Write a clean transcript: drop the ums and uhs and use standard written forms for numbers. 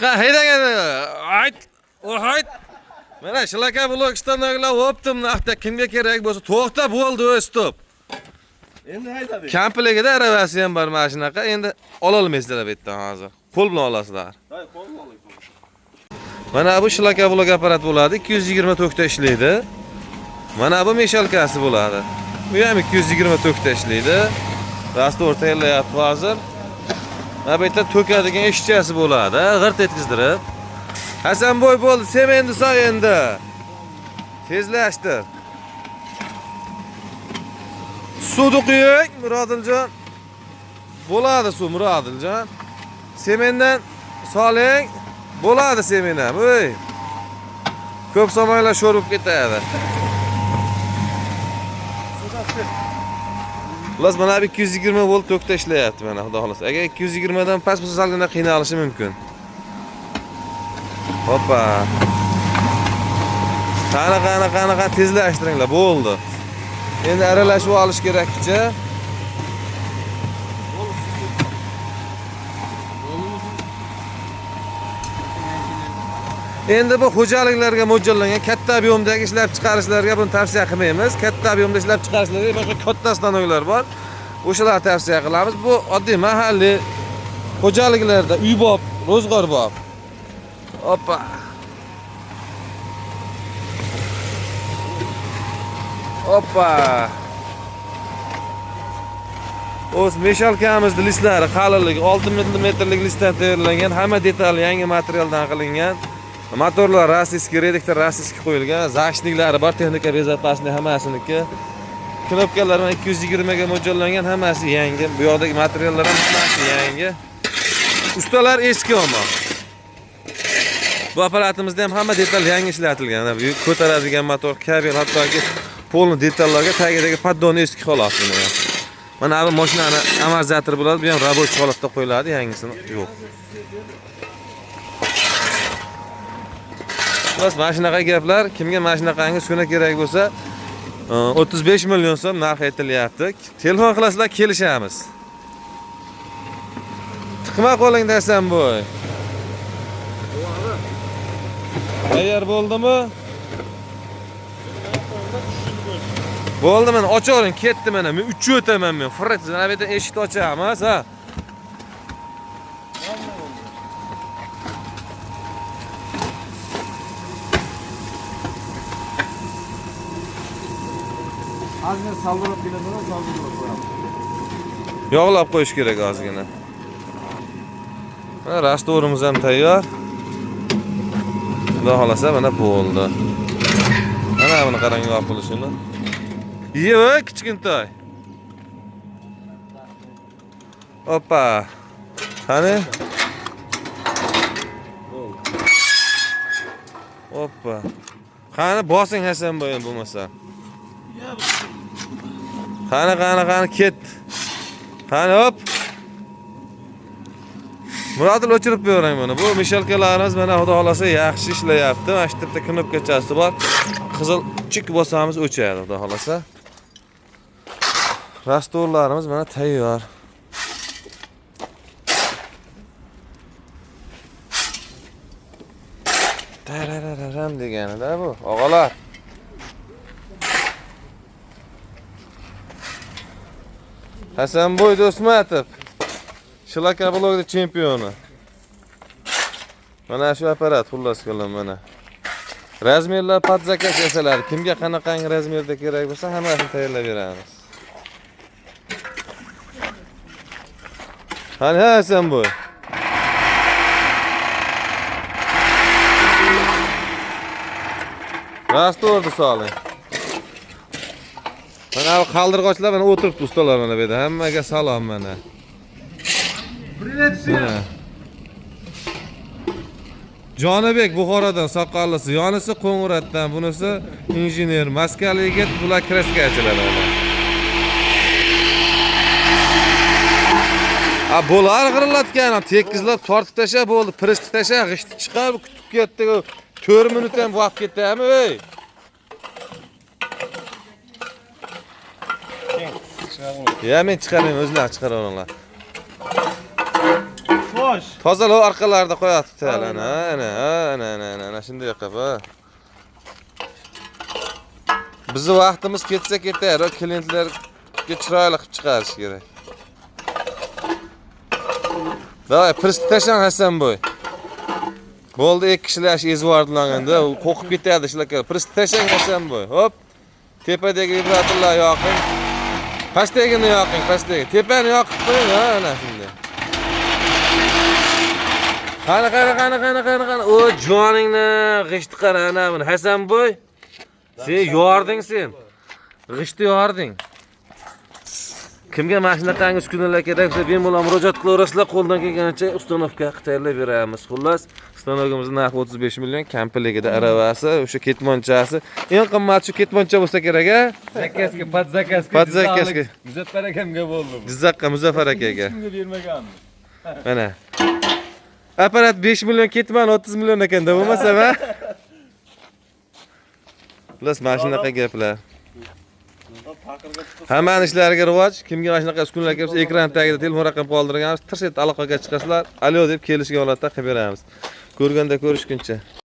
Haydagani. Ayt. Hayt. Mana shularga blogdan o'ylab o'pdim, naqda kimga kerak bo'lsa to'xta bo'ldi, stop. Endi hayda ber. Kampligida aravasi ham bor mana shunaqa. Endi ola olmaysizlar bu yerdan hozir. Qo'l bilan olasizlar. Hay, qo'l bilan olaysiz. Mana bu shlaka blok apparat bo'ladi, 220 tokda ishlaydi. Mana bu meshalkasi bo'ladi. Bu ham 220 tokda ishlaydi. Rastor tayyorlayapti hozir. Mana bu yerda to'kadigan eshikchasi bo'ladi, g'irt etkizdirib. Hasanboy bo'ldi, semendi soy endi. Tezlashtir. Suvni quying, Murodiljon. Bo'ladi suv, Murodiljon. Semendan soling. Bo'ladi semen ham, o'y. Ko'p so'maylar sho'rib ketadi. Xullas mana 220 volt tokda ishlayapti mana, xudo xolasa. Agar 220 dan past bo'lsa, salgina qiynalishi mumkin. Hoppa. Qani tezlashtiringlar, bo'ldi. Endi aralashib olish kerakcha. Endi bu xo'jaliklarga mo'ljallangan katta ob'yomdagi ishlab chiqarishlarga buni tavsiya qilmaymiz. Katta ob'yomda ishlab chiqarishlarga boshqa katta stanoylar bor. O'shalarni tavsiya qilamiz. Bu oddiy mahalliy xo'jaliklarda uy-bob, ro'zg'orbob. Hoppa. Hoppa. O'z meshalkamizning listlari qalinligi 6 mm listdan tayyorlangan, hamma detal yangi materialdan qilingan. Motorlar rossiyskiy, reduktor rossiyskiy qo'yilgan, zashniklari bor, texnika bezopasniy hammasiniki. Knopkalar 220 ga mo'ljallangan, hammasi yangi. Bu yoqdagi materiallar ham hammasi yangi. Ustalar eski ammo. Bu apparatimizda ham hamma detal yangi ishlatilgan. Ko'taradigan motor, kabel, hattoki polni detallarga tagidagi paddon eski xolos buni. Mana bu mashinani amortizator bo'ladi, bu ham rabochiy holatda qo'yiladi, yangisini yo'q. Bas mashinaga gaplar, kimga mashinaqangiz suna kerak bo'lsa, 35 million so'm narx aytilyapti. Telefon qilasizlar, kelishamiz. Tiqma qo'lingda Hasanboy. Tayyor bo'ldimi? Bo'ldi, men ochavering, ketdi mana. Men 3 o'taman men. Frit, mana bu yerdan eshikni ochamiz, ha. Azmi saldirib keladilar, saldirib qo'yamiz. Yog'lab qo'yish kerak ozgina. Mana rastorimiz ham tayyor. Xudo xolasa mana bo'ldi. Mana buni qarang yopilishini. Yo'q, kichkintoy. Hoppa. Qani? Hoppa. Qani bosing Hasanboy bo'lmasa. Qani ket. Qani hop. Murodil o'chirib qo'ying buni. Bu meshalkalarimiz mana xudo xolasa yaxshi ishlayapti. Mana shu yerda knopkachasi bor. Qizil chik bosamiz o'chadi xudo xolasa. Rastorlarimiz mana tayyor. Tarararam deganida bu, og'alar. Hasanboy Do'stmatov. Shlaka blogda chempioni. Mana shu apparat xullas qo'llan mana. Razmerlar pod zakaz yasaladi. Kimga qanaqangi razmerda kerak bo'lsa, hammasini tayyorlab beramiz. Qani Hasanboy. Rastorni soling. Mana bu qaldirg'ochlar mana o'tiribdi ustalar mana bu yerda. Hammaga salom mana. Privet. Jonibek Buxorodan soqqallisi, yonisi Qo'ng'uratdan, bunisi injener, maskali yigit, bular kraskachilar ular. Bo'lar g'irlatgan, tekizlab tortib tasha bo'ldi, pristni tasha, g'ishti chiqib kutib ketdi. 4 minut ham vaqt ketdimi, ey? Ya men chiqaraman, o'zlar chiqaraveringlar. Xo'sh. Tozalab orqalarida qo'yatibdi hali ana shunday qilib ha. Bizi vaqtimiz ketsa ketar, klientlarga chiroyli qilib chiqarish kerak. Davay, prist tashlang Hasanboy. Bo'ldi, 2 kishilar ezib yubordilar endi, qo'qib ketadi ishlar. Prist tashlang Hasanboy. Hop. Tepadagi vibratorlar yoqing. Pastdagini yoqing, pastdagi. Tepani yoqib qo'ying, ana shunday. Qani. O joningni g'ishti qara ana buni. Hasanboy. Sen yording sen. G'ishti yording. Kimga mashinatangiz uskunalar kerak bo'lsa, bemalol murojaat qilaverasizlar, qo'ldan kelganicha ustanovka qilib tayyorlab beramiz. Xullas, ustanovkamizning narxi 35 million, kampligida aravasi, o'sha ketmonchasi. Eng qimmat shu ketmoncha bo'lsa kerak-a? Zakazga, podzakazga. Podzakazga. Muzaffar akamga bo'ldi bu. Jizzaxga Muzaffar akaga. Kimga bermaganmi? Mana. Apparat 5 million ketmon 30 million ekanda bo'lmasa-ma? Xullas, mana shunaqa gaplar. Hamma ishlariga rivoj. Kimga mana shunaqa uskunalar kelsa, ekran tagida telefon raqami qoldirganmiz. Tirs etib aloqaga chiqasizlar. Alo deb kelishgan holatda qilib beramiz. Ko'rganda ko'rishguncha.